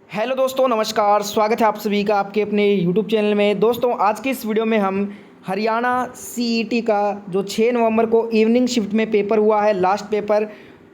Hello दोस्तों, नमस्कार। स्वागत है आप सभी का आपके अपने यूट्यूब चैनल में। दोस्तों, आज की इस वीडियो में हम हरियाणा सीईटी का जो 6 नवंबर को इवनिंग शिफ्ट में पेपर हुआ है, लास्ट पेपर,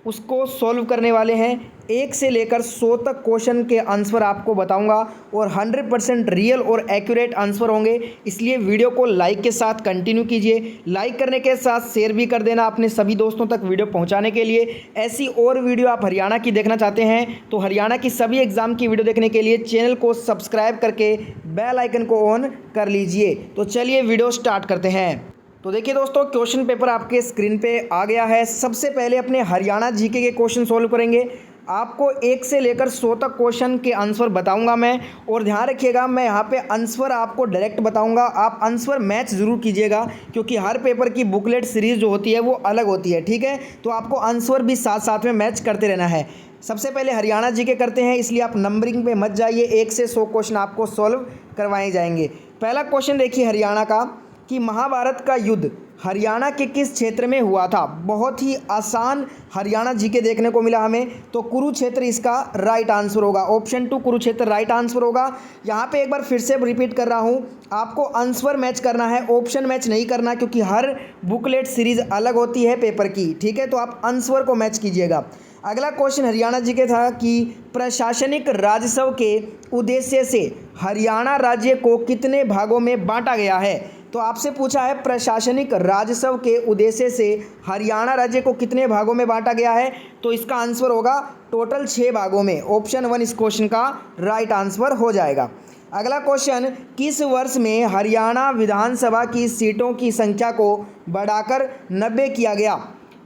उसको सॉल्व करने वाले हैं। 1 से लेकर 100 तक क्वेश्चन के आंसर आपको बताऊंगा और 100% रियल और एक्यूरेट आंसर होंगे। इसलिए वीडियो को लाइक के साथ कंटिन्यू कीजिए। लाइक करने के साथ शेयर भी कर देना अपने सभी दोस्तों तक वीडियो पहुंचाने के लिए। ऐसी और वीडियो आप हरियाणा की देखना चाहते हैं तो हरियाणा की सभी एग्ज़ाम की वीडियो देखने के लिए चैनल को सब्सक्राइब करके बेल आइकन को ऑन कर लीजिए। तो चलिए वीडियो स्टार्ट करते हैं। तो देखिए दोस्तों, क्वेश्चन पेपर आपके स्क्रीन पे आ गया है। सबसे पहले अपने हरियाणा जीके के क्वेश्चन सोल्व करेंगे। आपको 1 से लेकर 100 तक क्वेश्चन के आंसर बताऊंगा मैं, और ध्यान रखिएगा मैं यहाँ पे आंसर आपको डायरेक्ट बताऊंगा। आप आंसर मैच ज़रूर कीजिएगा क्योंकि हर पेपर की बुकलेट सीरीज़ जो होती है वो अलग होती है, ठीक है। तो आपको आंसर भी साथ साथ में मैच करते रहना है। सबसे पहले हरियाणा जीके करते हैं, इसलिए आप नंबरिंग पे मत जाइए। 1 से 100 क्वेश्चन आपको सॉल्व करवाए जाएंगे। पहला क्वेश्चन देखिए हरियाणा का कि महाभारत का युद्ध हरियाणा के किस क्षेत्र में हुआ था। बहुत ही आसान हरियाणा जीके देखने को मिला हमें, तो कुरुक्षेत्र इसका राइट आंसर होगा। ऑप्शन 2 कुरुक्षेत्र राइट आंसर होगा। यहाँ पे एक बार फिर से रिपीट कर रहा हूँ, आपको आंसर मैच करना है, ऑप्शन मैच नहीं करना, क्योंकि हर बुकलेट सीरीज अलग होती है पेपर की, ठीक है। तो आप आंसर को मैच कीजिएगा। अगला क्वेश्चन हरियाणा जी के था कि प्रशासनिक राजस्व के उद्देश्य से हरियाणा राज्य को कितने भागों में बांटा गया है। तो आपसे पूछा है प्रशासनिक राजस्व के उद्देश्य से हरियाणा राज्य को कितने भागों में बांटा गया है, तो इसका आंसर होगा टोटल 6 भागों में। ऑप्शन 1 इस क्वेश्चन का राइट आंसर हो जाएगा। अगला क्वेश्चन, किस वर्ष में हरियाणा विधानसभा की सीटों की संख्या को बढ़ाकर 90 किया गया।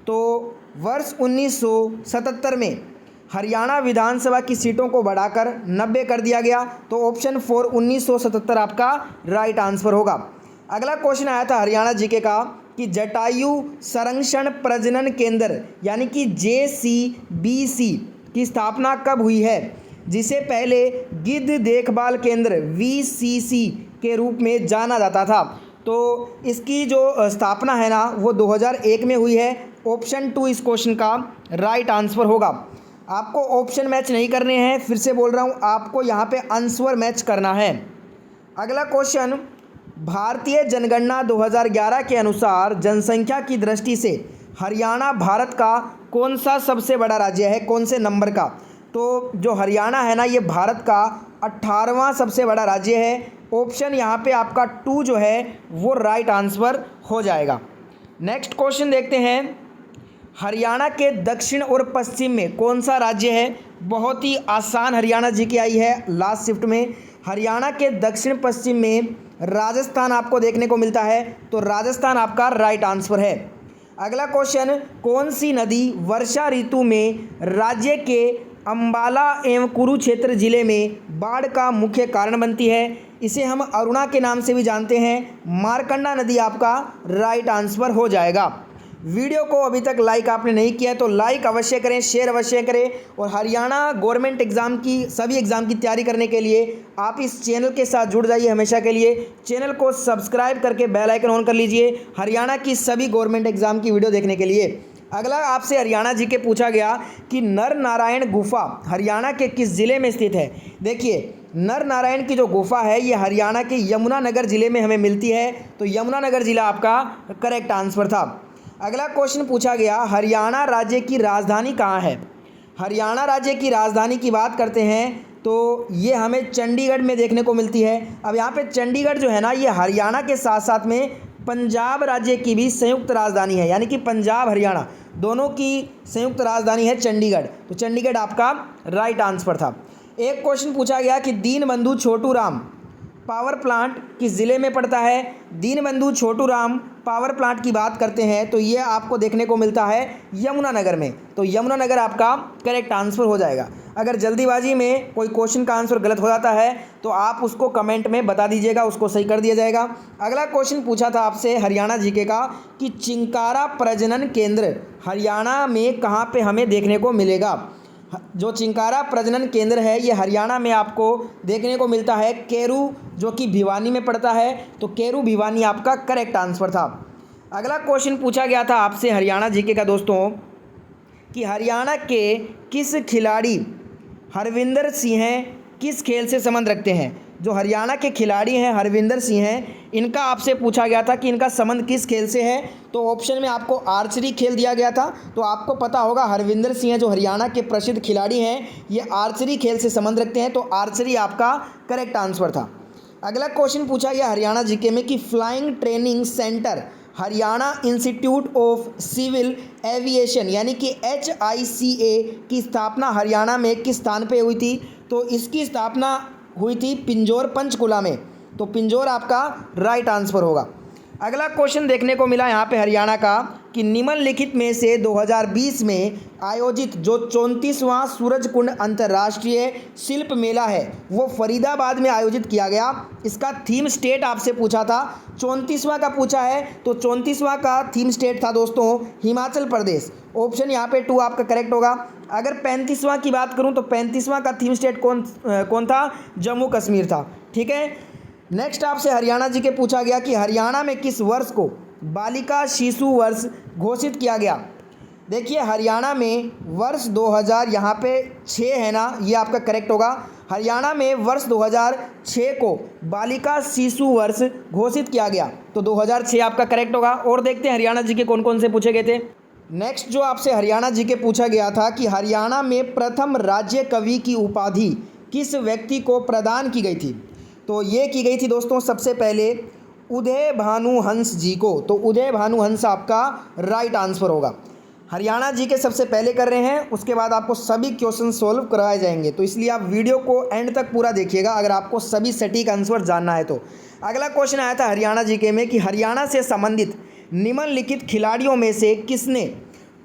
तो वर्ष 1977 में हरियाणा विधानसभा की सीटों को बढ़ाकर 90 कर दिया गया। तो ऑप्शन 4 1977 आपका राइट आंसर होगा। अगला क्वेश्चन आया था हरियाणा जीके का कि जटायु संरक्षण प्रजनन केंद्र यानी कि JCBC की स्थापना कब हुई है, जिसे पहले गिद्ध देखभाल केंद्र VCC के रूप में जाना जाता था। तो इसकी जो स्थापना है ना वो 2001 में हुई है। ऑप्शन 2 इस क्वेश्चन का राइट आंसर होगा। आपको ऑप्शन मैच नहीं करने हैं, फिर से बोल रहा हूँ, आपको यहाँ पे आंसर मैच करना है। अगला क्वेश्चन, भारतीय जनगणना 2011 के अनुसार जनसंख्या की दृष्टि से हरियाणा भारत का कौन सा सबसे बड़ा राज्य है, कौन से नंबर का। तो जो हरियाणा है ना ये भारत का 18वां सबसे बड़ा राज्य है। ऑप्शन यहाँ पे आपका 2 जो है वो राइट आंसर हो जाएगा। नेक्स्ट क्वेश्चन देखते हैं, हरियाणा के दक्षिण और पश्चिम में कौन सा राज्य है। बहुत ही आसान हरियाणा जीके आई है लास्ट शिफ्ट में। हरियाणा के दक्षिण पश्चिम में राजस्थान आपको देखने को मिलता है, तो राजस्थान आपका राइट आंसर है। अगला क्वेश्चन, कौन सी नदी वर्षा ऋतु में राज्य के अंबाला एवं कुरुक्षेत्र जिले में बाढ़ का मुख्य कारण बनती है। इसे हम अरुणा के नाम से भी जानते हैं। मारकंडा नदी आपका राइट आंसर हो जाएगा। वीडियो को अभी तक लाइक आपने नहीं किया है तो लाइक अवश्य करें, शेयर अवश्य करें, और हरियाणा गवर्नमेंट एग्ज़ाम की सभी एग्ज़ाम की तैयारी करने के लिए आप इस चैनल के साथ जुड़ जाइए हमेशा के लिए। चैनल को सब्सक्राइब करके बेल आइकन ऑन कर लीजिए हरियाणा की सभी गवर्नमेंट एग्ज़ाम की वीडियो देखने के लिए। अगला आपसे हरियाणा जी के पूछा गया कि नर नारायण गुफा हरियाणा के किस ज़िले में स्थित है। देखिए, नर नारायण की जो गुफा है ये हरियाणा के यमुनानगर ज़िले में हमें मिलती है, तो यमुनानगर ज़िला आपका करेक्ट आंसर था। अगला क्वेश्चन पूछा गया, हरियाणा राज्य की राजधानी कहाँ है। हरियाणा राज्य की राजधानी की बात करते हैं तो ये हमें चंडीगढ़ में देखने को मिलती है। अब यहाँ पे चंडीगढ़ जो है ना ये हरियाणा के साथ साथ में पंजाब राज्य की भी संयुक्त राजधानी है, यानी कि पंजाब हरियाणा दोनों की संयुक्त राजधानी है चंडीगढ़। तो चंडीगढ़ आपका राइट आंसर था। एक क्वेश्चन पूछा गया कि दीनबंधु छोटू राम पावर प्लांट किस ज़िले में पड़ता है। दीनबंधु छोटू राम पावर प्लांट की बात करते हैं तो ये आपको देखने को मिलता है यमुनानगर में, तो यमुनानगर आपका करेक्ट आंसर हो जाएगा। अगर जल्दीबाजी में कोई क्वेश्चन का आंसर गलत हो जाता है तो आप उसको कमेंट में बता दीजिएगा, उसको सही कर दिया जाएगा। अगला क्वेश्चन पूछा था आपसे हरियाणा जीके का कि चिंकारा प्रजनन केंद्र हरियाणा में कहाँ पे हमें देखने को मिलेगा। जो चिंकारा प्रजनन केंद्र है ये हरियाणा में आपको देखने को मिलता है केरू, जो कि भिवानी में पड़ता है, तो केरू भिवानी आपका करेक्ट आंसर था। अगला क्वेश्चन पूछा गया था आपसे हरियाणा जीके का दोस्तों कि हरियाणा के किस खिलाड़ी हरविंदर सिंह किस खेल से संबंध रखते हैं? जो हरियाणा के खिलाड़ी हैं हरविंदर सिंह हैं, इनका आपसे पूछा गया था कि इनका संबंध किस खेल से है। तो ऑप्शन में आपको आर्चरी खेल दिया गया था। तो आपको पता होगा हरविंदर सिंह है जो हरियाणा के प्रसिद्ध खिलाड़ी हैं, ये आर्चरी खेल से संबंध रखते हैं। तो आर्चरी आपका करेक्ट आंसर था। अगला क्वेश्चन पूछा गया हरियाणा जीके में कि flying training centre Haryana institute of civil aviation यानी कि HICA की स्थापना हरियाणा में किस स्थान पे हुई थी? तो इसकी स्थापना हुई थी पिंजौर पंचकुला में। तो पिंजौर आपका राइट आंसर होगा। अगला क्वेश्चन देखने को मिला यहाँ पे हरियाणा का कि निम्नलिखित में से 2020 में आयोजित जो 34वां सूरजकुंड अंतर्राष्ट्रीय शिल्प मेला है वो फरीदाबाद में आयोजित किया गया। इसका थीम स्टेट आपसे पूछा था, 34वां का पूछा है। तो 34वां का थीम स्टेट था दोस्तों हिमाचल प्रदेश। ऑप्शन यहाँ पे 2 आपका करेक्ट होगा। अगर 35वां की बात करूँ तो 35वां का थीम स्टेट कौन था? जम्मू कश्मीर था। ठीक है। नेक्स्ट आपसे हरियाणा जी के पूछा गया कि हरियाणा में किस वर्ष को बालिका शिशु वर्ष घोषित किया गया? देखिए हरियाणा में वर्ष 2000 यहाँ पे 6 है ना, ये आपका करेक्ट होगा। हरियाणा में वर्ष 2006 को बालिका शिशु वर्ष घोषित किया गया। तो 2006 आपका करेक्ट होगा। और देखते हैं हरियाणा जी के कौन कौन से पूछे गए थे। नेक्स्ट जो आपसे हरियाणा जी के पूछा गया था कि हरियाणा में प्रथम राज्य कवि की उपाधि किस व्यक्ति को प्रदान की गई थी? तो ये की गई थी दोस्तों सबसे पहले उदय भानु हंस जी को। तो उदय भानु हंस आपका राइट आंसर होगा। हरियाणा जी के सबसे पहले कर रहे हैं, उसके बाद आपको सभी क्वेश्चन सोल्व कराए जाएंगे। तो इसलिए आप वीडियो को एंड तक पूरा देखिएगा अगर आपको सभी सटीक आंसर जानना है तो। अगला क्वेश्चन आया था हरियाणा जी के में कि हरियाणा से संबंधित निम्नलिखित खिलाड़ियों में से किसने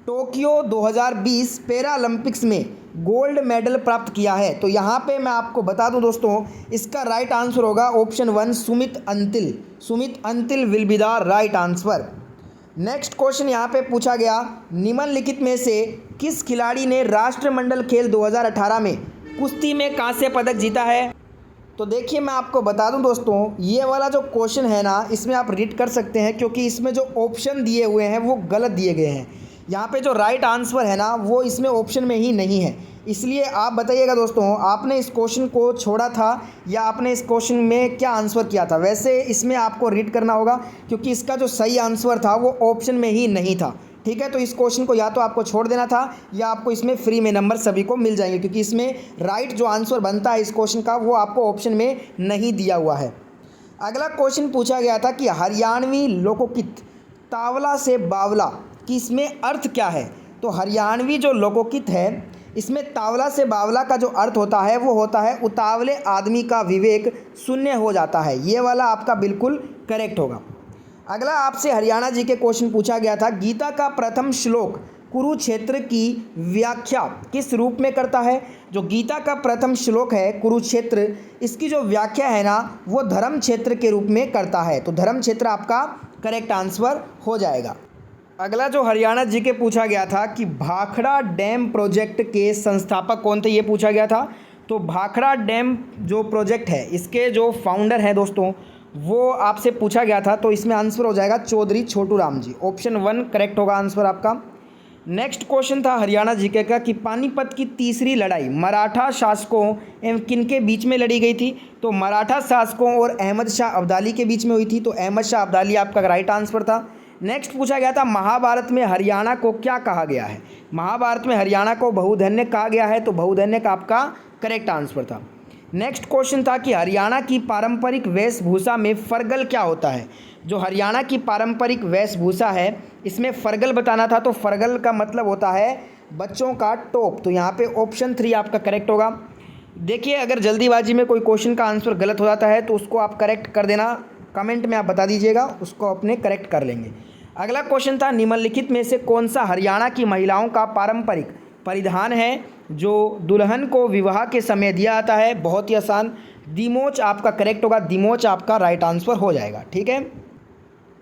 टोक्यो 2020 पैरालंपिक्स में गोल्ड मेडल प्राप्त किया है? तो यहाँ पे मैं आपको बता दूं दोस्तों इसका राइट आंसर होगा option 1 Sumit Antil. Sumit Antil will be the right answer. Next question यहाँ पे पूछा गया निम्नलिखित में से किस खिलाड़ी ने राष्ट्रमंडल खेल 2018 में कुश्ती में कांस्य पदक जीता है? तो देखिए मैं आपको बता दूं दोस्तों ये वाला जो क्वेश्चन है ना इसमें आप रीड कर सकते हैं क्योंकि इसमें जो ऑप्शन दिए हुए हैं वो गलत दिए गए हैं। यहाँ पे जो राइट आंसर है ना वो इसमें ऑप्शन में ही नहीं है। इसलिए आप बताइएगा दोस्तों आपने इस क्वेश्चन को छोड़ा था या आपने इस क्वेश्चन में क्या आंसर किया था? वैसे इसमें आपको रीड करना होगा क्योंकि इसका जो सही आंसर था वो ऑप्शन में ही नहीं था। ठीक है। तो इस क्वेश्चन को या तो आपको छोड़ देना था या आपको इसमें फ्री में नंबर सभी को मिल जाएंगे क्योंकि इसमें राइट जो आंसर बनता है इस क्वेश्चन का वो आपको ऑप्शन में नहीं दिया हुआ है। अगला क्वेश्चन पूछा गया था कि हरियाणवी लोकोकित तावला से बावला कि इसमें अर्थ क्या है? तो हरियाणवी जो लोकोकित है इसमें तावला से बावला का जो अर्थ होता है वो होता है उतावले आदमी का विवेक शून्य हो जाता है। ये वाला आपका बिल्कुल करेक्ट होगा। अगला आपसे हरियाणा जी के क्वेश्चन पूछा गया था गीता का प्रथम श्लोक कुरुक्षेत्र की व्याख्या किस रूप में करता है? जो गीता का प्रथम श्लोक है कुरुक्षेत्र इसकी जो व्याख्या है ना वो धर्म क्षेत्र के रूप में करता है। तो धर्म क्षेत्र आपका करेक्ट आंसर हो जाएगा। अगला जो हरियाणा जी के पूछा गया था कि भाखड़ा डैम प्रोजेक्ट के संस्थापक कौन थे, ये पूछा गया था। तो भाखड़ा डैम जो प्रोजेक्ट है इसके जो फाउंडर हैं दोस्तों वो आपसे पूछा गया था। तो इसमें आंसर हो जाएगा चौधरी छोटू राम जी। ऑप्शन 1 करेक्ट होगा आंसर आपका। नेक्स्ट क्वेश्चन था हरियाणा जीके का कि पानीपत की तीसरी लड़ाई मराठा शासकों एवं किनके बीच में लड़ी गई थी? तो मराठा शासकों और अहमद शाह अब्दाली के बीच में हुई थी। तो अहमद शाह अब्दाली आपका राइट आंसर था। नेक्स्ट पूछा गया था महाभारत में हरियाणा को क्या कहा गया है? महाभारत में हरियाणा को बहुधन्य कहा गया है। तो बहुधन्य का आपका करेक्ट आंसर था। नेक्स्ट क्वेश्चन था कि हरियाणा की पारंपरिक वेशभूषा में फरगल क्या होता है? जो हरियाणा की पारंपरिक वेशभूषा है इसमें फरगल बताना था। तो फरगल का मतलब होता है बच्चों का टॉप। तो यहाँ पे ऑप्शन 3 आपका करेक्ट होगा। देखिए अगर जल्दीबाजी में कोई क्वेश्चन का आंसर गलत हो जाता है तो उसको आप करेक्ट कर देना, कमेंट में आप बता दीजिएगा, उसको अपने करेक्ट कर लेंगे। अगला क्वेश्चन था निम्नलिखित में से कौन सा हरियाणा की महिलाओं का पारंपरिक परिधान है जो दुल्हन को विवाह के समय दिया जाता है? बहुत ही आसान, दिमोच आपका करेक्ट होगा। दिमोच आपका राइट आंसर हो जाएगा। ठीक है।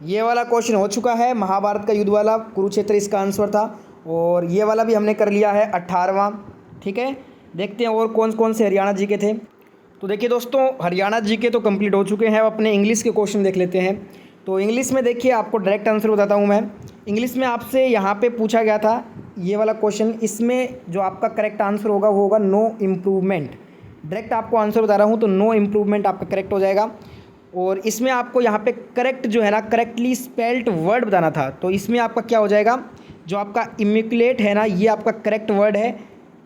ये वाला क्वेश्चन हो चुका है महाभारत का युद्ध वाला, कुरुक्षेत्र इसका आंसर था। और ये वाला भी हमने कर लिया है 18वां। ठीक है। देखते हैं और कौन कौन से हरियाणा जी के थे। तो देखिए दोस्तों हरियाणा जी के तो कंप्लीट हो चुके हैं। अब अपने इंग्लिश के क्वेश्चन देख लेते हैं। तो इंग्लिश में देखिए आपको डायरेक्ट आंसर बताता हूँ मैं। इंग्लिश में आपसे यहाँ पे पूछा गया था ये वाला क्वेश्चन, इसमें जो आपका करेक्ट आंसर होगा वो होगा नो इम्प्रूवमेंट। डायरेक्ट आपको आंसर बता रहा हूँ, तो नो इम्प्रूवमेंट आपका करेक्ट हो जाएगा। और इसमें आपको यहाँ पे करेक्ट जो है ना, करेक्टली स्पेल्ड वर्ड बताना था, तो इसमें आपका क्या हो जाएगा, जो आपका इमिकुलेट है ना, ये आपका करेक्ट वर्ड है।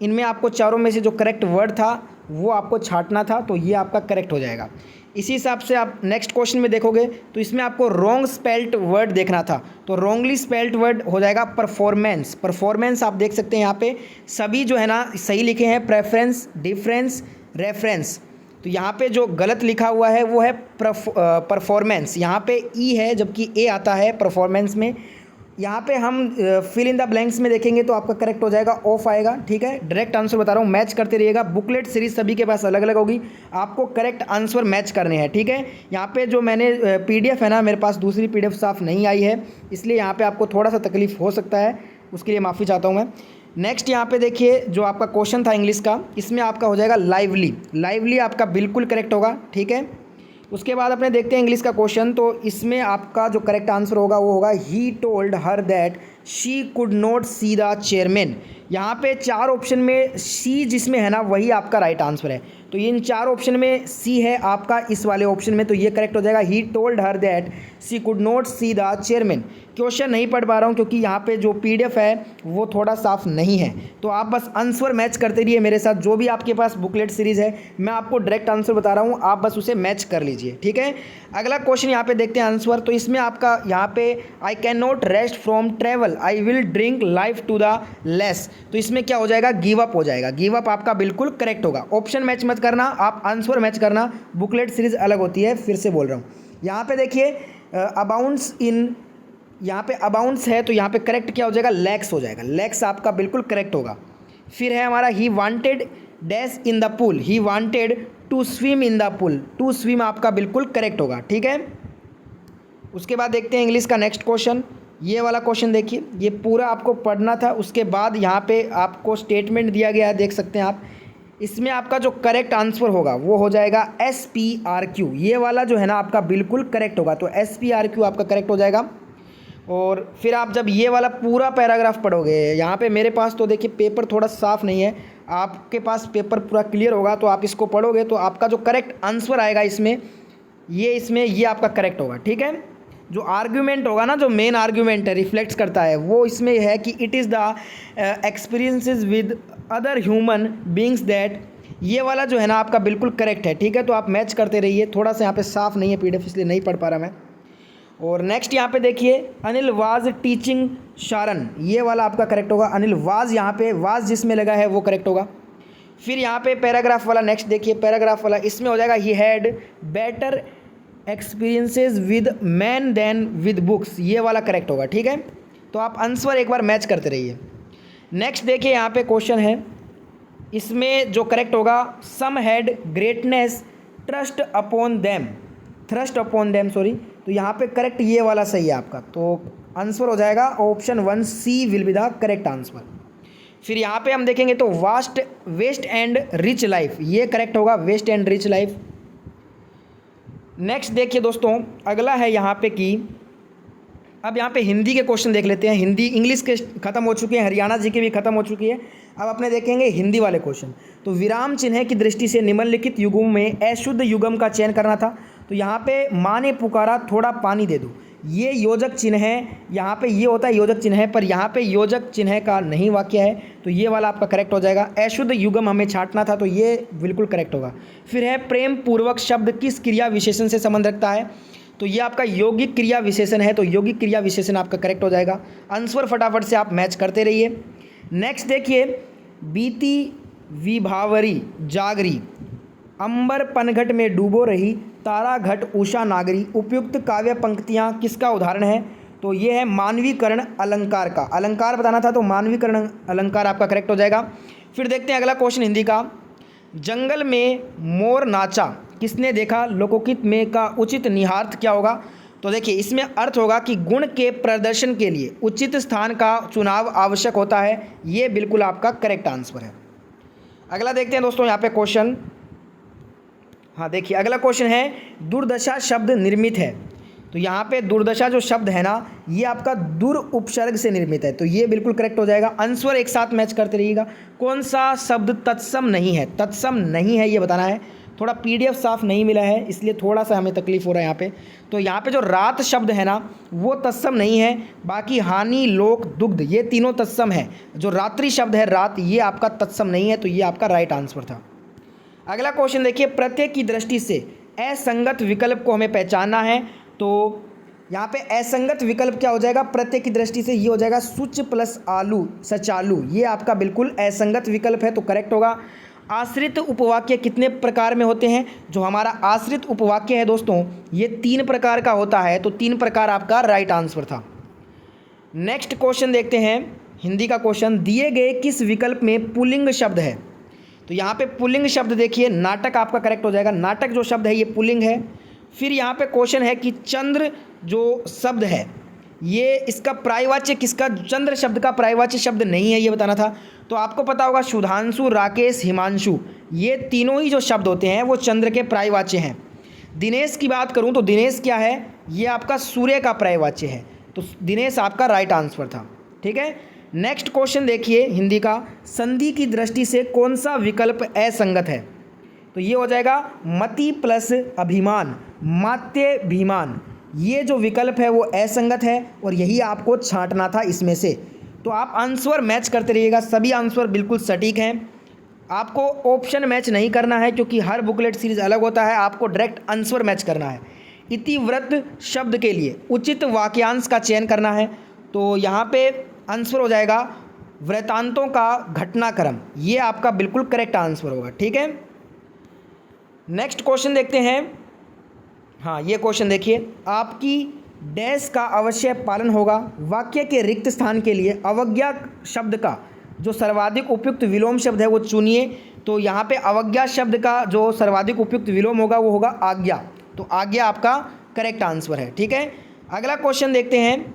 इनमें आपको चारों में से जो करेक्ट वर्ड था वो आपको छांटना था, तो ये आपका करेक्ट हो जाएगा। इसी हिसाब से आप नेक्स्ट क्वेश्चन में देखोगे तो इसमें आपको रॉन्ग स्पेल्ड वर्ड देखना था, तो रॉन्गली स्पेल्ड वर्ड हो जाएगा परफॉर्मेंस। परफॉर्मेंस आप देख सकते हैं यहाँ पे सभी जो है ना सही लिखे हैं, प्रेफरेंस, डिफरेंस, रेफरेंस। तो यहाँ पे जो गलत लिखा हुआ है वो है परफॉर्मेंस, यहाँ पे ई है जबकि ए आता है परफॉर्मेंस में। यहाँ पे हम फिल इन द ब्लैंक्स में देखेंगे तो आपका करेक्ट हो जाएगा, ऑफ आएगा। ठीक है, डायरेक्ट आंसर बता रहा हूँ, मैच करते रहिएगा। बुकलेट सीरीज सभी के पास अलग अलग होगी, आपको करेक्ट आंसर मैच करने हैं। ठीक है, यहाँ पे जो मैंने पीडीएफ है ना, मेरे पास दूसरी पीडीएफ साफ नहीं आई है, इसलिए यहाँ पे आपको थोड़ा सा तकलीफ हो सकता है, उसके लिए माफ़ी चाहता हूँ मैं। नेक्स्ट यहाँ पे देखिए, जो आपका क्वेश्चन था इंग्लिश का, इसमें आपका हो जाएगा लाइवली। लाइवली आपका बिल्कुल करेक्ट होगा। ठीक है, उसके बाद अपने देखते हैं इंग्लिश का क्वेश्चन, तो इसमें आपका जो करेक्ट आंसर होगा वो होगा he told her that she could not see the chairman. यहाँ पे चार ऑप्शन में सी जिसमें है ना वही आपका राइट आंसर है, तो इन चार ऑप्शन में सी है आपका इस वाले ऑप्शन में, तो ये करेक्ट हो जाएगा, he told her that she could not see the chairman. Question नहीं पढ़ पा रहा हूँ क्योंकि यहाँ पे जो पीडीएफ है वो थोड़ा साफ नहीं है, तो आप बस आंसर मैच करते रहिए मेरे साथ। जो भी आपके पास बुकलेट सीरीज़ है मैं आपको डायरेक्ट आंसर बता रहा हूँ, आप बस उसे मैच कर लीजिए। ठीक है, अगला क्वेश्चन यहाँ पे देखते हैं आंसर, तो इसमें आपका यहाँ पे I can not rest from travel, I will drink life to the lees, तो इसमें क्या हो जाएगा, गिव अप हो जाएगा। गिव अप आपका बिल्कुल करेक्ट होगा। ऑप्शन मैच मत करना, आप आंसर मैच करना, बुकलेट सीरीज अलग होती है, फिर से बोल रहा हूँ। यहाँ पे देखिए अबाउंड्स इन, यहाँ पे अबाउंड्स है तो यहाँ पे करेक्ट क्या हो जाएगा, लैक्स हो जाएगा। लैक्स आपका बिल्कुल करेक्ट होगा। फिर है हमारा he wanted dash in the pool, he wanted to swim in the pool, to swim आपका बिल्कुल करेक्ट होगा। ठीक है, उसके बाद देखते हैं इंग्लिश का नेक्स्ट क्वेश्चन। ये वाला क्वेश्चन देखिए, ये पूरा आपको पढ़ना था, उसके बाद यहाँ पे आपको स्टेटमेंट दिया गया है, देख सकते हैं आप। इसमें आपका जो करेक्ट आंसर होगा वो हो जाएगा SPRQ, ये वाला जो है ना आपका बिल्कुल करेक्ट होगा, तो SPRQ आपका करेक्ट हो जाएगा। और फिर आप जब ये वाला पूरा पैराग्राफ पढ़ोगे, यहाँ पे मेरे पास तो देखिए पेपर थोड़ा साफ़ नहीं है, आपके पास पेपर पूरा क्लियर होगा तो आप इसको पढ़ोगे तो आपका जो करेक्ट आंसर आएगा इसमें ये आपका करेक्ट होगा। ठीक है, जो आर्ग्यूमेंट होगा ना, जो मेन आर्ग्यूमेंट है, रिफ्लेक्ट्स करता है, वो इसमें है कि it is the experiences with other human beings that, ये वाला जो है ना आपका बिल्कुल करेक्ट है। ठीक है, तो आप मैच करते रहिए। थोड़ा सा यहाँ पे साफ़ नहीं है पीडीएफ, इसलिए नहीं पढ़ पा रहा मैं। और नेक्स्ट यहाँ पे देखिए, अनिल वाज टीचिंग शारन, ये वाला आपका करेक्ट होगा। अनिल वाज, यहाँ पे वाज जिसमें लगा है वो करेक्ट होगा। फिर यहाँ पे पैराग्राफ वाला नेक्स्ट देखिए, पैराग्राफ वाला इसमें हो जाएगा he had better experiences with man than with books, ये वाला करेक्ट होगा। ठीक है, तो आप आंसर एक बार मैच करते रहिए। नेक्स्ट देखिए, यहाँ पे क्वेश्चन है, इसमें जो करेक्ट होगा, some had greatness trust upon them, thrust upon them sorry, तो यहाँ पे करेक्ट ये वाला सही है आपका, तो आंसर हो जाएगा option 1C will be the correct answer. फिर यहाँ पे हम देखेंगे तो वेस्ट एंड रिच लाइफ, ये करेक्ट होगा, west and rich life. Next देखिए दोस्तों, अगला है यहाँ पे कि अब यहाँ पे हिंदी के क्वेश्चन देख लेते हैं। हिंदी, इंग्लिश के ख़त्म हो चुके हैं, हरियाणा जी की भी ख़त्म हो चुकी है, अब अपने देखेंगे हिंदी वाले क्वेश्चन। तो विराम चिन्ह की दृष्टि से निम्नलिखित युगों में अशुद्ध युगम का चयन करना था, तो यहाँ पे माँ ने पुकारा थोड़ा पानी दे दो, ये योजक चिन्ह है, यहाँ पे ये होता है योजक चिन्ह है, पर यहाँ पे योजक चिन्ह का नहीं वाक्य है, तो ये वाला आपका करेक्ट हो जाएगा। अशुद्ध युगम हमें छांटना था, तो ये बिल्कुल करेक्ट होगा। फिर है प्रेम पूर्वक शब्द किस क्रिया विशेषण से संबंध रखता है, तो ये आपका यौगिक क्रिया विशेषण है, तो यौगिक क्रिया विशेषण आपका करेक्ट हो जाएगा। आंसर फटाफट से आप मैच करते रहिए। नेक्स्ट देखिए, बीती विभावरी जागरी, अंबर पनघट में डूबो रही, तारा घट उषा नागरी, उपयुक्त काव्य पंक्तियाँ किसका उदाहरण है, तो ये है मानवीकरण अलंकार का। अलंकार बताना था, तो मानवीकरण अलंकार आपका करेक्ट हो जाएगा। फिर देखते हैं अगला क्वेश्चन हिंदी का, जंगल में मोर नाचा किसने देखा, लोकोकित में का उचित निहार्थ क्या होगा, तो देखिए इसमें अर्थ होगा कि गुण के प्रदर्शन के लिए उचित स्थान का चुनाव आवश्यक होता है, ये बिल्कुल आपका करेक्ट आंसर है। अगला देखते हैं दोस्तों यहाँ पे क्वेश्चन, हाँ देखिए अगला क्वेश्चन है, दुर्दशा शब्द निर्मित है, तो यहाँ पे दुर्दशा जो शब्द है ना, ये आपका दुर उपसर्ग से निर्मित है, तो ये बिल्कुल करेक्ट हो जाएगा। आंसर एक साथ मैच करते रहिएगा। कौन सा शब्द तत्सम नहीं है? तत्सम नहीं है ये बताना है। थोड़ा पीडीएफ साफ नहीं मिला है इसलिए थोड़ा सा हमें तकलीफ हो रहा है यहाँ पे। तो यहाँ पे जो रात शब्द है ना वो तत्सम नहीं है, बाकी हानि, लोक, दुग्ध ये तीनों तत्सम है। जो रात्रि शब्द है रात, ये आपका तत्सम नहीं है, तो ये आपका राइट आंसर था। अगला क्वेश्चन देखिए, प्रत्यय की दृष्टि से असंगत विकल्प को हमें पहचानना है। तो यहाँ पे असंगत विकल्प क्या हो जाएगा? प्रत्यय की दृष्टि से ये हो जाएगा सुच प्लस आलू, सचालू। ये आपका बिल्कुल असंगत विकल्प है, तो करेक्ट होगा। आश्रित उपवाक्य कितने प्रकार में होते हैं? जो हमारा आश्रित उपवाक्य है दोस्तों, ये 3 प्रकार का होता है, तो 3 प्रकार आपका राइट आंसर था। नेक्स्ट क्वेश्चन देखते हैं, हिंदी का क्वेश्चन। दिए गए किस विकल्प में पुल्लिंग शब्द है? तो यहाँ पे पुल्लिंग शब्द देखिए, नाटक आपका करेक्ट हो जाएगा। नाटक जो शब्द है ये पुल्लिंग है। फिर यहाँ पे क्वेश्चन है कि चंद्र जो शब्द है ये इसका प्रायवाच्य किसका? चंद्र शब्द का प्रायवाच्य शब्द नहीं है, ये बताना था। तो आपको पता होगा सुधांशु, राकेश, हिमांशु, ये तीनों ही जो शब्द होते हैं वो चंद्र के प्रायवाच्य हैं। दिनेश की बात करूं तो दिनेश क्या है? ये आपका सूर्य का प्रायवाच्य है, तो दिनेश आपका राइट आंसर था। ठीक है, नेक्स्ट क्वेश्चन देखिए हिंदी का। संधि की दृष्टि से कौन सा विकल्प असंगत है? तो ये हो जाएगा मति प्लस अभिमान, मात्यभिमान। ये जो विकल्प है वो असंगत है और यही आपको छांटना था इसमें से। तो आप आंसर मैच करते रहिएगा, सभी आंसर बिल्कुल सटीक हैं। आपको ऑप्शन मैच नहीं करना है क्योंकि हर बुकलेट सीरीज अलग होता है, आपको डायरेक्ट आंसर मैच करना है। इतिव्रत शब्द के लिए उचित वाक्यांश का चयन करना है, तो यहाँ पे आंसर हो जाएगा वृत्तांतों का घटनाक्रम। ये आपका बिल्कुल करेक्ट आंसर होगा। ठीक है, नेक्स्ट क्वेश्चन देखते हैं। हाँ, ये क्वेश्चन देखिए, आपकी डैश का अवश्य पालन होगा। वाक्य के रिक्त स्थान के लिए अवज्ञा शब्द का जो सर्वाधिक उपयुक्त विलोम शब्द है वो चुनिए। तो यहाँ पे अवज्ञा शब्द का जो सर्वाधिक उपयुक्त विलोम होगा वो होगा आज्ञा, तो आज्ञा आपका करेक्ट आंसर है। ठीक है, अगला क्वेश्चन देखते हैं।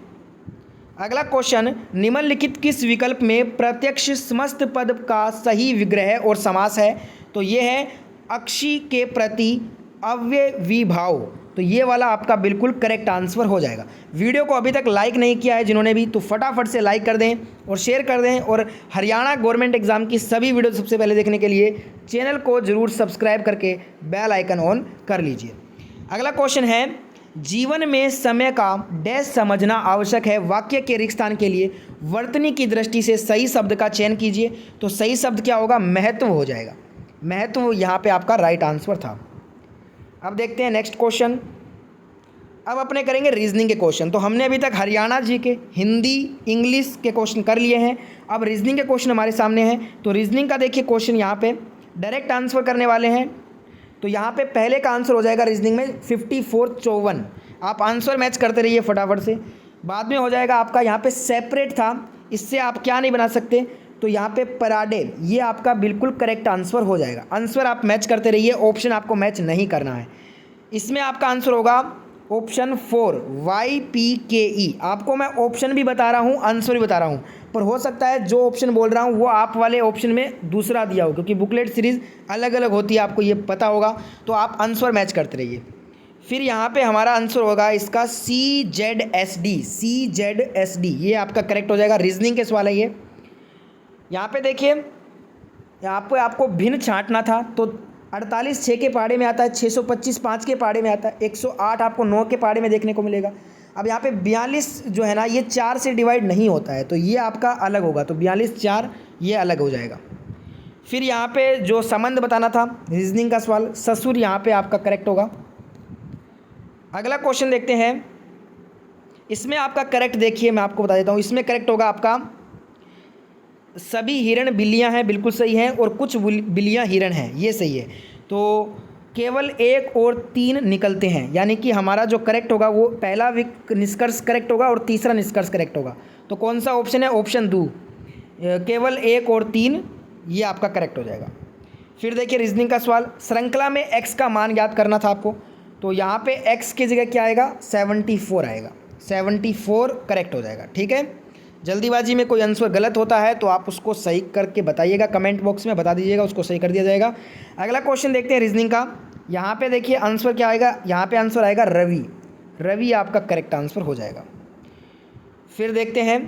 अगला क्वेश्चन, निम्नलिखित किस विकल्प में प्रत्यक्ष समस्त पद का सही विग्रह और समास है? तो ये है अक्षी के प्रति अव्ययीभाव, तो ये वाला आपका बिल्कुल करेक्ट आंसर हो जाएगा। वीडियो को अभी तक लाइक नहीं किया है जिन्होंने भी, तो फटाफट से लाइक कर दें और शेयर कर दें, और हरियाणा गवर्नमेंट एग्जाम की सभी वीडियो सबसे पहले देखने के लिए चैनल को जरूर सब्सक्राइब करके बेल आइकन ऑन कर लीजिए। अगला क्वेश्चन है, जीवन में समय का डैश समझना आवश्यक है। वाक्य के रिक्त स्थान के लिए वर्तनी की दृष्टि से सही शब्द का चयन कीजिए। तो सही शब्द क्या होगा? महत्व हो जाएगा। महत्व यहाँ पे आपका राइट आंसर था। अब देखते हैं नेक्स्ट क्वेश्चन। अब अपने करेंगे रीजनिंग के क्वेश्चन। तो हमने अभी तक हरियाणा जी के, हिंदी, इंग्लिश के क्वेश्चन कर लिए हैं। अब रीजनिंग के क्वेश्चन हमारे सामने हैं। तो रीजनिंग का देखिए क्वेश्चन यहाँ पे डायरेक्ट आंसर करने वाले हैं। तो यहाँ पे पहले का आंसर हो जाएगा रीजनिंग में 5454। आप आंसर मैच करते रहिए फटाफट से। बाद में हो जाएगा आपका यहाँ पे सेपरेट था, इससे आप क्या नहीं बना सकते, तो यहाँ पे पराडे, ये आपका बिल्कुल करेक्ट आंसर हो जाएगा। आंसर आप मैच करते रहिए, ऑप्शन आपको मैच नहीं करना है। इसमें आपका आंसर होगा ऑप्शन 4 YPKE। आपको मैं ऑप्शन भी बता रहा हूँ, आंसर भी बता रहा हूँ, पर हो सकता है जो ऑप्शन बोल रहा हूँ वो आप वाले ऑप्शन में दूसरा दिया हो, क्योंकि बुकलेट सीरीज़ अलग अलग होती है, आपको ये पता होगा। तो आप आंसर मैच करते रहिए। फिर यहाँ पे हमारा आंसर होगा इसका CZSD, ये आपका करेक्ट हो जाएगा। रीजनिंग के सवाल है ये। यहाँ पे देखिए, यहाँ पे आपको भिन्न छांटना था, तो 48 6 के पाड़े में आता है, 625 5 के पाड़े में आता है, 108 आपको 9 के पाड़े में देखने को मिलेगा। अब यहाँ पे 42 जो है ना ये 4 से डिवाइड नहीं होता है, तो ये आपका अलग होगा, तो 42 4 ये अलग हो जाएगा। फिर यहाँ पे जो संबंध बताना था रीजनिंग का सवाल, ससुर यहाँ पे आपका करेक्ट होगा। अगला क्वेश्चन देखते हैं। इसमें आपका करेक्ट देखिए, मैं आपको बता देता हूँ। इसमें करेक्ट होगा आपका सभी हिरण बिल्लियां हैं, बिल्कुल सही हैं, और कुछ बिल्लियां हिरण हैं, ये सही है। तो केवल 1 और 3 निकलते हैं, यानी कि हमारा जो करेक्ट होगा वो पहला निष्कर्ष करेक्ट होगा और तीसरा निष्कर्ष करेक्ट होगा। तो कौन सा ऑप्शन है? ऑप्शन 2, केवल 1 और 3, ये आपका करेक्ट हो जाएगा। फिर देखिए रीजनिंग का सवाल, श्रृंखला में x का मान याद करना था आपको। तो यहाँ पे x की जगह क्या आएगा? 74 आएगा, 74 करेक्ट हो जाएगा। ठीक है, जल्दीबाजी में कोई आंसर गलत होता है तो आप उसको सही करके बताइएगा, कमेंट बॉक्स में बता दीजिएगा, उसको सही कर दिया जाएगा। अगला क्वेश्चन देखते हैं रीजनिंग का। यहाँ पे देखिए आंसर क्या आएगा? यहाँ पे आंसर आएगा रवि। रवि आपका करेक्ट आंसर हो जाएगा। फिर देखते हैं,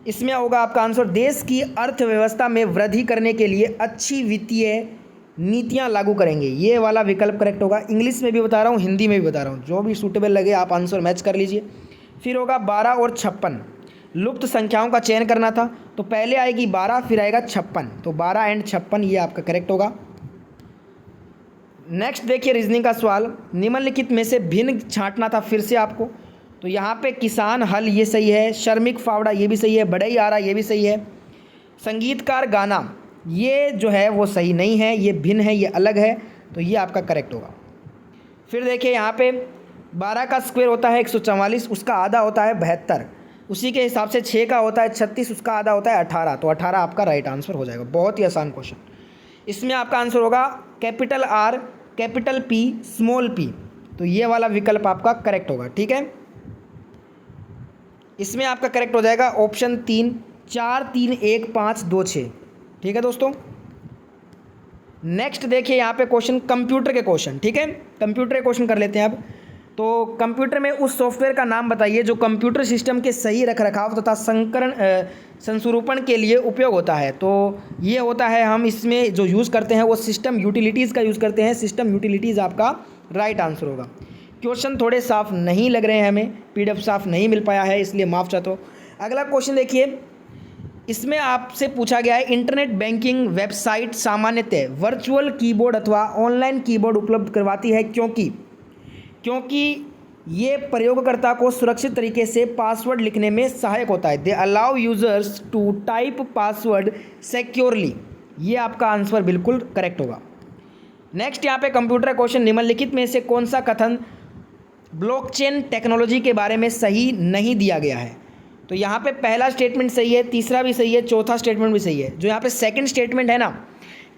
इसमें होगा आपका आंसर देश की अर्थव्यवस्था में वृद्धि करने के लिए अच्छी वित्तीय नीतियां लागू करेंगे। ये वाला विकल्प करेक्ट होगा। इंग्लिश में भी बता रहा हूँ, हिंदी में भी बता रहा हूँ, जो भी सूटेबल लगे आप आंसर मैच कर लीजिए। फिर होगा 12 और 56, लुप्त संख्याओं का चयन करना था, तो पहले आएगी 12 फिर आएगा 56, तो 12 एंड 56 ये आपका करेक्ट होगा। नेक्स्ट देखिए रीजनिंग का सवाल, निम्नलिखित में से भिन्न छांटना था फिर से आपको, तो यहाँ पे किसान हल ये सही है, श्रमिक फावड़ा ये भी सही है, बढ़ई आरा ये भी सही है, संगीतकार गाना ये जो है वो सही नहीं है, ये भिन्न है, ये अलग है, तो ये आपका करेक्ट होगा। फिर देखिए यहाँ पे 12 का स्क्वायर होता है 144, उसका आधा होता है 72, उसी के हिसाब से 6 का होता है 36, उसका आधा होता है 18, तो 18 आपका राइट आंसर हो जाएगा। बहुत ही आसान क्वेश्चन। इसमें आपका आंसर होगा capital R capital P small p, तो ये वाला विकल्प आपका करेक्ट होगा। ठीक है, इसमें आपका करेक्ट हो जाएगा ऑप्शन 3 4 3 1 5 2 6। ठीक है दोस्तों, नेक्स्ट देखिए यहाँ पे क्वेश्चन कंप्यूटर के क्वेश्चन। ठीक है, कंप्यूटर के क्वेश्चन कर लेते हैं अब। तो कंप्यूटर में उस सॉफ्टवेयर का नाम बताइए जो कंप्यूटर सिस्टम के सही रखरखाव तथा संस्वरूपण के लिए उपयोग होता है। तो ये होता है, हम इसमें जो यूज़ करते हैं वो सिस्टम यूटिलिटीज़ का यूज़ करते हैं। सिस्टम यूटिलिटीज़ आपका राइट आंसर होगा। क्वेश्चन थोड़े साफ नहीं लग रहे हैं, हमें PDF साफ नहीं मिल पाया है, इसलिए माफ़ चाहता हूँ। अगला क्वेश्चन देखिए, इसमें आपसे पूछा गया है इंटरनेट बैंकिंग वेबसाइट सामान्यतः वर्चुअल कीबोर्ड अथवा ऑनलाइन कीबोर्ड उपलब्ध करवाती है, क्योंकि ये प्रयोगकर्ता को सुरक्षित तरीके से पासवर्ड लिखने में सहायक होता है। They allow users to type password securely. ये आपका आंसर बिल्कुल करेक्ट होगा। नेक्स्ट यहाँ पे कंप्यूटर क्वेश्चन, निम्नलिखित में से कौन सा कथन ब्लॉकचेन टेक्नोलॉजी के बारे में सही नहीं दिया गया है। तो यहाँ पे पहला स्टेटमेंट सही है, तीसरा भी सही है, चौथा स्टेटमेंट भी सही है। जो यहाँ पे सेकंड स्टेटमेंट है ना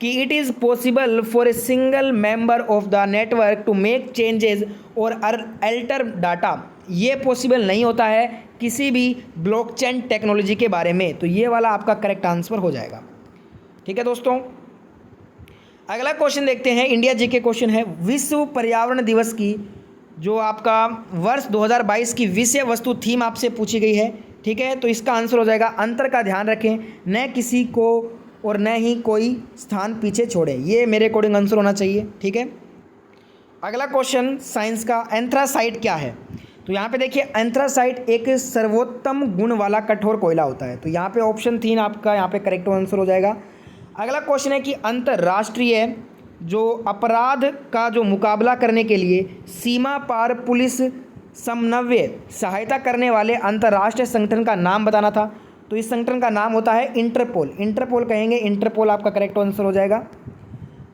कि it is possible for a single member of the network to make changes और अल्टर डाटा, ये पॉसिबल नहीं होता है किसी भी ब्लॉकचेन टेक्नोलॉजी के बारे में, तो ये वाला आपका करेक्ट आंसर हो जाएगा। ठीक है दोस्तों, अगला क्वेश्चन देखते हैं, इंडिया जीके क्वेश्चन है। विश्व पर्यावरण दिवस की जो आपका वर्ष 2022 की विषय वस्तु थीम आपसे पूछी गई है। ठीक है, तो इसका आंसर हो जाएगा अंतर का ध्यान रखें, न किसी को और न ही कोई स्थान पीछे छोड़ें। ये मेरे अकॉर्डिंग आंसर होना चाहिए। ठीक है, अगला क्वेश्चन साइंस का, एंथ्रासाइट क्या है। तो यहाँ पे देखिए एंथ्रासाइट एक सर्वोत्तम गुण वाला कठोर कोयला होता है, तो यहाँ पे ऑप्शन 3 आपका यहाँ पे करेक्ट आंसर हो जाएगा। अगला क्वेश्चन है कि अंतर्राष्ट्रीय जो अपराध का जो मुकाबला करने के लिए सीमा पार पुलिस समन्वय सहायता करने वाले अंतर्राष्ट्रीय संगठन का नाम बताना था, तो इस संगठन का नाम होता है इंटरपोल। इंटरपोल कहेंगे, इंटरपोल आपका करेक्ट आंसर हो जाएगा।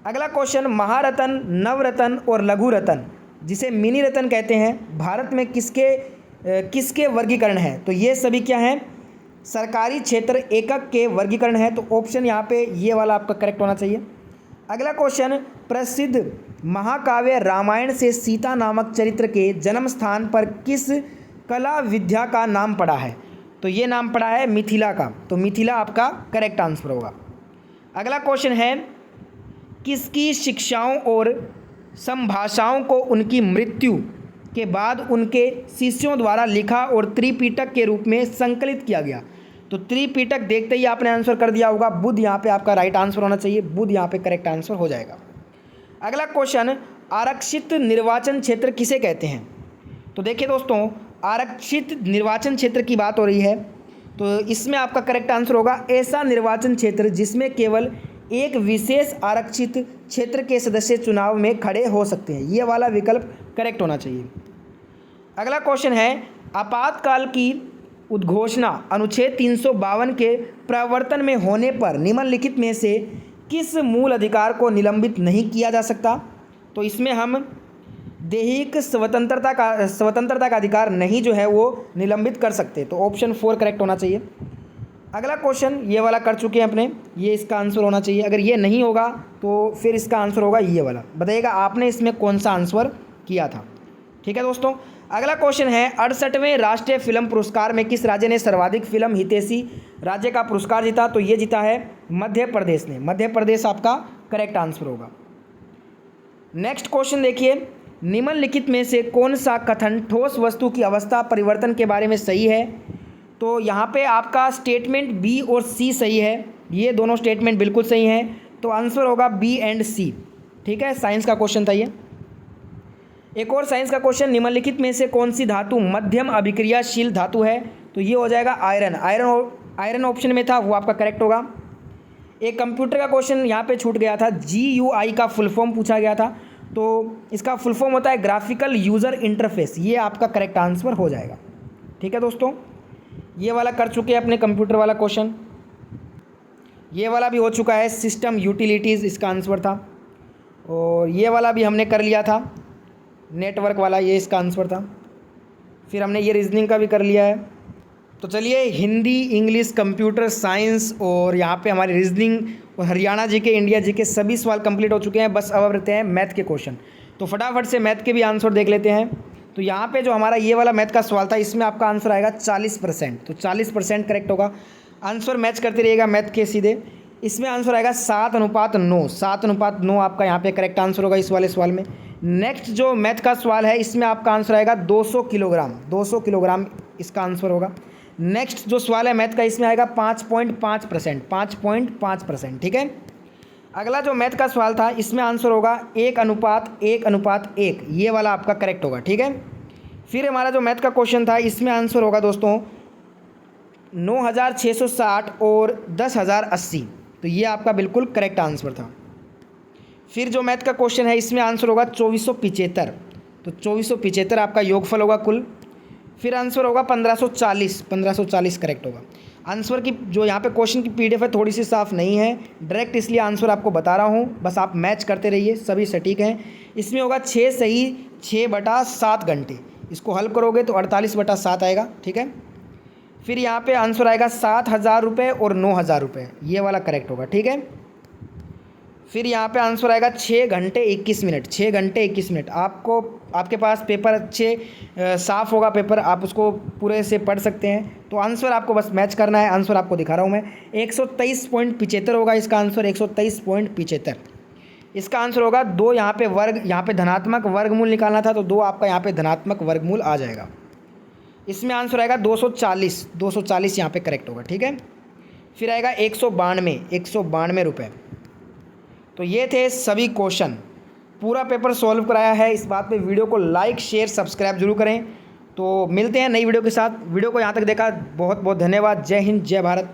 अगला क्वेश्चन, महारत्न, नवरत्न और लघु रत्न जिसे मिनी रत्न कहते हैं, भारत में किसके वर्गीकरण है। तो ये सभी क्या हैं, सरकारी क्षेत्र एकक के वर्गीकरण है, तो ऑप्शन यहाँ पे ये वाला आपका करेक्ट होना चाहिए। अगला क्वेश्चन, प्रसिद्ध महाकाव्य रामायण से सीता नामक चरित्र के जन्म स्थान पर किस कला विद्या का नाम पड़ा है। तो ये नाम पड़ा है मिथिला का, तो मिथिला आपका करेक्ट आंसर होगा। अगला क्वेश्चन है, किसकी शिक्षाओं और संभाषाओं को उनकी मृत्यु के बाद उनके शिष्यों द्वारा लिखा और त्रिपिटक के रूप में संकलित किया गया। तो त्रिपिटक देखते ही आपने आंसर कर दिया होगा, बुध यहाँ पे आपका राइट आंसर होना चाहिए, बुध यहाँ पे करेक्ट आंसर हो जाएगा। अगला क्वेश्चन, आरक्षित निर्वाचन क्षेत्र किसे कहते हैं। तो देखिए दोस्तों, आरक्षित निर्वाचन क्षेत्र की बात हो रही है, तो इसमें आपका करेक्ट आंसर होगा ऐसा निर्वाचन क्षेत्र जिसमें केवल एक विशेष आरक्षित क्षेत्र के सदस्य चुनाव में खड़े हो सकते हैं। ये वाला विकल्प करेक्ट होना चाहिए। अगला क्वेश्चन है, आपातकाल की उद्घोषणा अनुच्छेद 352 के प्रवर्तन में होने पर निम्नलिखित में से किस मूल अधिकार को निलंबित नहीं किया जा सकता। तो इसमें हम दैहिक स्वतंत्रता का अधिकार नहीं जो है वो निलंबित कर सकते, तो ऑप्शन 4 करेक्ट होना चाहिए। अगला क्वेश्चन ये वाला कर चुके हैं अपने, ये इसका आंसर होना चाहिए। अगर ये नहीं होगा तो फिर इसका आंसर होगा ये वाला। बताइएगा आपने इसमें कौन सा आंसर किया था। ठीक है दोस्तों, अगला क्वेश्चन है, 68वें राष्ट्रीय फिल्म पुरस्कार में किस राज्य ने सर्वाधिक फिल्म हितैषी राज्य का पुरस्कार जीता। तो ये जीता है मध्य प्रदेश ने, मध्य प्रदेश आपका करेक्ट आंसर होगा। नेक्स्ट क्वेश्चन देखिए, निम्नलिखित में से कौन सा कथन ठोस वस्तु की अवस्था परिवर्तन के बारे में सही है? तो यहाँ पे आपका स्टेटमेंट बी और सी सही है, ये दोनों स्टेटमेंट बिल्कुल सही हैं, तो आंसर होगा बी एंड सी। ठीक है, साइंस का क्वेश्चन था ये। एक और साइंस का क्वेश्चन, निम्नलिखित में से कौन सी धातु मध्यम अभिक्रियाशील धातु है? तो ये हो जाएगा आयरन। आयरन ऑप्शन में था, वो आपका करेक्ट होगा। एक कंप्यूटर का क्वेश्चन यहाँ पे छूट गया था, GUI का फुल फॉर्म पूछा गया था, तो इसका फुल फॉर्म होता है ग्राफिकल यूज़र इंटरफेस, ये आपका करेक्ट आंसर हो जाएगा। ठीक है दोस्तों, ये वाला कर चुके हैं अपने कंप्यूटर वाला क्वेश्चन। ये वाला भी हो चुका है, सिस्टम यूटिलिटीज़ इसका आंसर था। और ये वाला भी हमने कर लिया था, नेटवर्क वाला, ये इसका आंसर था। फिर हमने ये रीजनिंग का भी कर लिया है। तो चलिए, हिंदी, इंग्लिश, कंप्यूटर साइंस और यहाँ पे हमारी रीजनिंग और हरियाणा जीके, इंडिया जीके सभी सवाल कंप्लीट हो चुके हैं। बस अब रहते हैं मैथ के क्वेश्चन, तो फटाफट से मैथ के भी आंसर देख लेते हैं। तो यहाँ पे जो हमारा ये वाला मैथ का सवाल था, इसमें आपका आंसर आएगा 40%, तो 40% करेक्ट होगा। आंसर मैच करते रहिएगा मैथ के सीधे। इसमें आंसर आएगा 7:9, 7:9 आपका यहाँ पे करेक्ट आंसर होगा इस वाले सवाल में। नेक्स्ट जो मैथ का सवाल है, इसमें आपका आंसर आएगा 200 किलोग्राम, 200 किलोग्राम इसका आंसर होगा। नेक्स्ट जो सवाल है मैथ का, इसमें आएगा 5.5%, 5.5%। ठीक है, अगला जो मैथ का सवाल था, इसमें आंसर होगा 1:1:1, ये वाला आपका करेक्ट होगा। ठीक है, फिर हमारा जो मैथ का क्वेश्चन था, इसमें आंसर होगा दोस्तों 9660 और 10,080, तो ये आपका बिल्कुल करेक्ट आंसर था। फिर जो मैथ का क्वेश्चन है, इसमें आंसर होगा 2475, तो 2475 आपका योगफल होगा कुल। फिर आंसर होगा 1540 करेक्ट होगा। आंसर की जो यहाँ पे क्वेश्चन की PDF है, थोड़ी सी साफ़ नहीं है, डायरेक्ट इसलिए आंसर आपको बता रहा हूँ, बस आप मैच करते रहिए, सभी सटीक हैं। इसमें होगा 6 सही 6/7 घंटे, इसको हल करोगे तो 48/7 आएगा। ठीक है, फिर यहाँ पे आंसर आएगा 7,000 रुपये और 9,000 रुपये, ये वाला करेक्ट होगा। ठीक है, फिर यहाँ पे आंसर आएगा 6 घंटे 21 मिनट, 6 घंटे 21 मिनट। आपको आपके पास पेपर अच्छे साफ़ होगा पेपर, आप उसको पूरे से पढ़ सकते हैं। तो आंसर आपको बस मैच करना है, आंसर आपको दिखा रहा हूँ मैं। 123.75 होगा इसका आंसर, 123.75 इसका आंसर होगा। 2 यहाँ पे वर्ग, यहाँ पे धनात्मक वर्गमूल निकालना था, तो 2 आपका यहाँ पे धनात्मक वर्गमूल आ जाएगा। इसमें आंसर आएगा 240 यहाँ पे करेक्ट होगा। ठीक है, फिर आएगा 192 रुपये। तो ये थे सभी क्वेश्चन, पूरा पेपर सॉल्व कराया है। इस बात पे वीडियो को लाइक, शेयर, सब्सक्राइब जरूर करें। तो मिलते हैं नई वीडियो के साथ। वीडियो को यहाँ तक देखा बहुत बहुत धन्यवाद। जय हिंद, जय भारत।